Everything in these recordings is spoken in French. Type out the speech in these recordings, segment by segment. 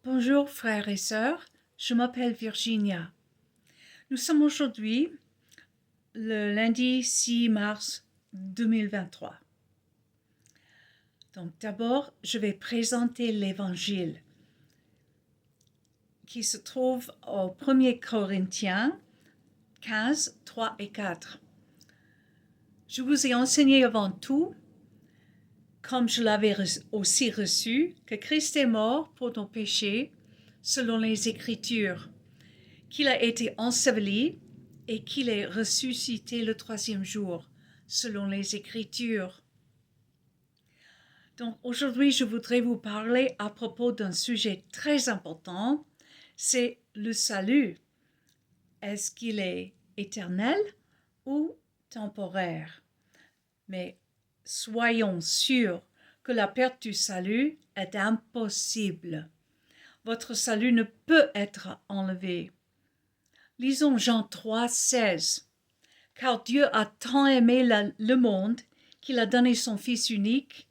Bonjour frères et sœurs, je m'appelle Virginia. Nous sommes aujourd'hui le lundi 6 mars 2023. Donc d'abord, je vais présenter l'évangile qui se trouve au 1er Corinthiens 15, 3 et 4. Je vous ai enseigné avant tout, comme je l'avais aussi reçu, que Christ est mort pour nos péchés selon les Écritures, qu'il a été enseveli et qu'il est ressuscité le troisième jour, selon les Écritures. Donc aujourd'hui, je voudrais vous parler à propos d'un sujet très important, c'est le salut. Est-ce qu'il est éternel ou temporaire? Mais soyons sûrs que la perte du salut est impossible. Votre salut ne peut être enlevé. Lisons Jean 3, 16. Car Dieu a tant aimé le monde qu'il a donné son Fils unique,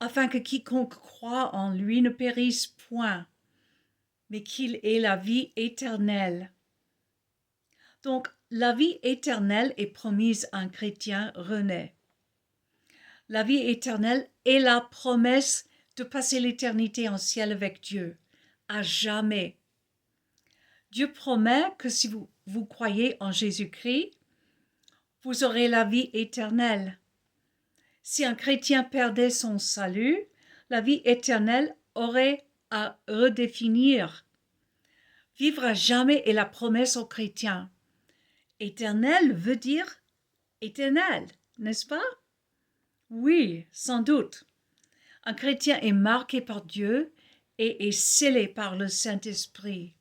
afin que quiconque croit en lui ne périsse point, mais qu'il ait la vie éternelle. Donc, la vie éternelle est promise à un chrétien rené. La vie éternelle est la promesse de passer l'éternité en ciel avec Dieu, à jamais. Dieu promet que si vous croyez en Jésus-Christ, vous aurez la vie éternelle. Si un chrétien perdait son salut, la vie éternelle aurait à redéfinir. Vivre à jamais est la promesse aux chrétiens. Éternel veut dire éternel, n'est-ce pas? Oui, sans doute. Un chrétien est marqué par Dieu et est scellé par le Saint-Esprit.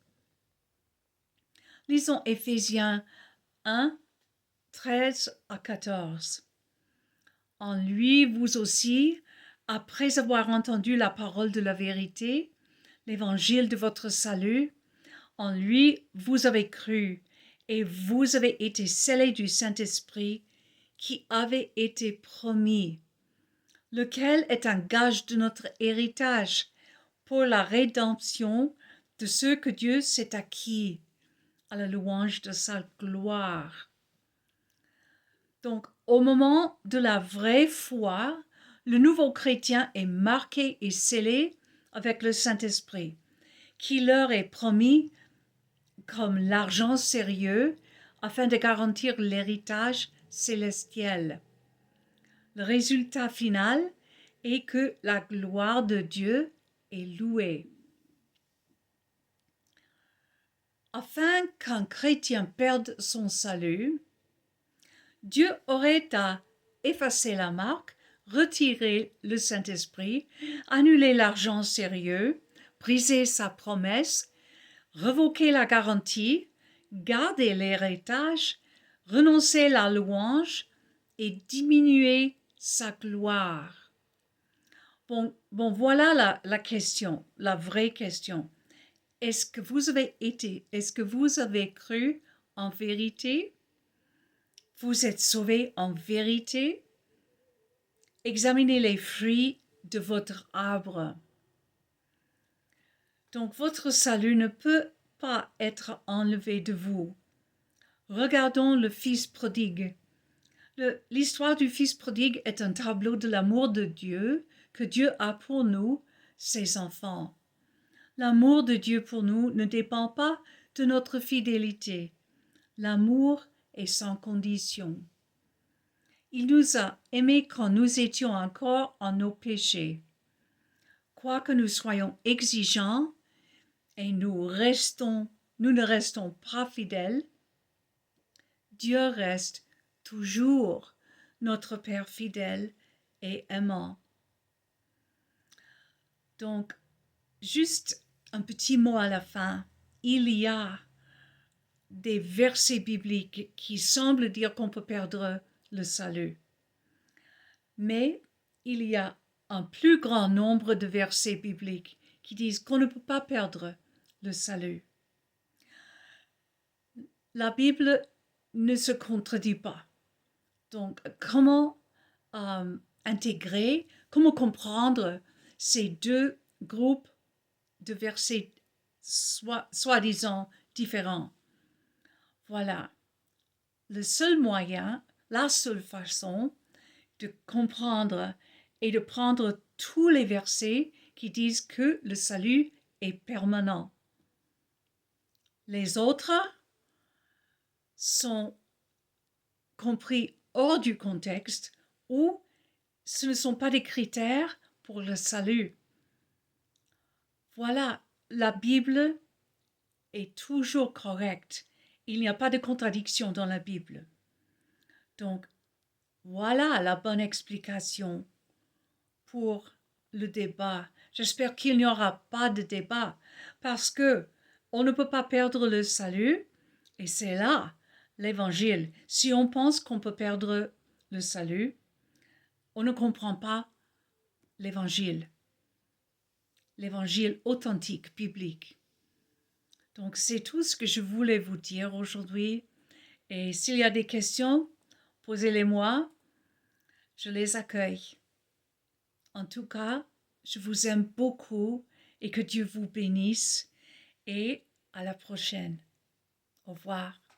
Lisons Éphésiens 1, 13 à 14. En lui, vous aussi, après avoir entendu la parole de la vérité, l'évangile de votre salut, en lui, vous avez cru et vous avez été scellés du Saint-Esprit qui avait été promis, lequel est un gage de notre héritage pour la rédemption de ceux que Dieu s'est acquis, à la louange de sa gloire. Donc, au moment de la vraie foi, le nouveau chrétien est marqué et scellé avec le Saint-Esprit, qui leur est promis comme l'argent sérieux afin de garantir l'héritage célestiel. Le résultat final est que la gloire de Dieu est louée. Afin qu'un chrétien perde son salut, Dieu aurait à effacer la marque, retirer le Saint-Esprit, annuler l'argent sérieux, briser sa promesse, revoquer la garantie, garder l'héritage, renoncer à la louange et diminuer sa gloire. Bon, voilà la question, la vraie question. Est-ce que vous avez cru en vérité? Vous êtes sauvés en vérité? Examinez les fruits de votre arbre. Donc votre salut ne peut pas être enlevé de vous. Regardons le Fils prodigue. L'histoire du Fils prodigue est un tableau de l'amour de Dieu que Dieu a pour nous, ses enfants. L'amour de Dieu pour nous ne dépend pas de notre fidélité. L'amour est sans condition. Il nous a aimés quand nous étions encore en nos péchés. Quoique nous soyons exigeants et nous ne restons pas fidèles, Dieu reste toujours notre Père fidèle et aimant. Donc, juste un petit mot à la fin. Il y a des versets bibliques qui semblent dire qu'on peut perdre le salut. Mais il y a un plus grand nombre de versets bibliques qui disent qu'on ne peut pas perdre le salut. La Bible ne se contredit pas. Donc, comment intégrer, comment comprendre ces deux groupes de versets soi-disant différents. Voilà. Le seul moyen, la seule façon de comprendre et de prendre tous les versets qui disent que le salut est permanent. Les autres sont compris hors du contexte ou ce ne sont pas des critères pour le salut. Voilà, la Bible est toujours correcte. Il n'y a pas de contradiction dans la Bible. Donc, voilà la bonne explication pour le débat. J'espère qu'il n'y aura pas de débat parce que on ne peut pas perdre le salut et c'est là l'évangile. Si on pense qu'on peut perdre le salut, on ne comprend pas l'évangile authentique, biblique. Donc c'est tout ce que je voulais vous dire aujourd'hui. Et s'il y a des questions, posez-les-moi. Je les accueille. En tout cas, je vous aime beaucoup et que Dieu vous bénisse et à la prochaine. Au revoir.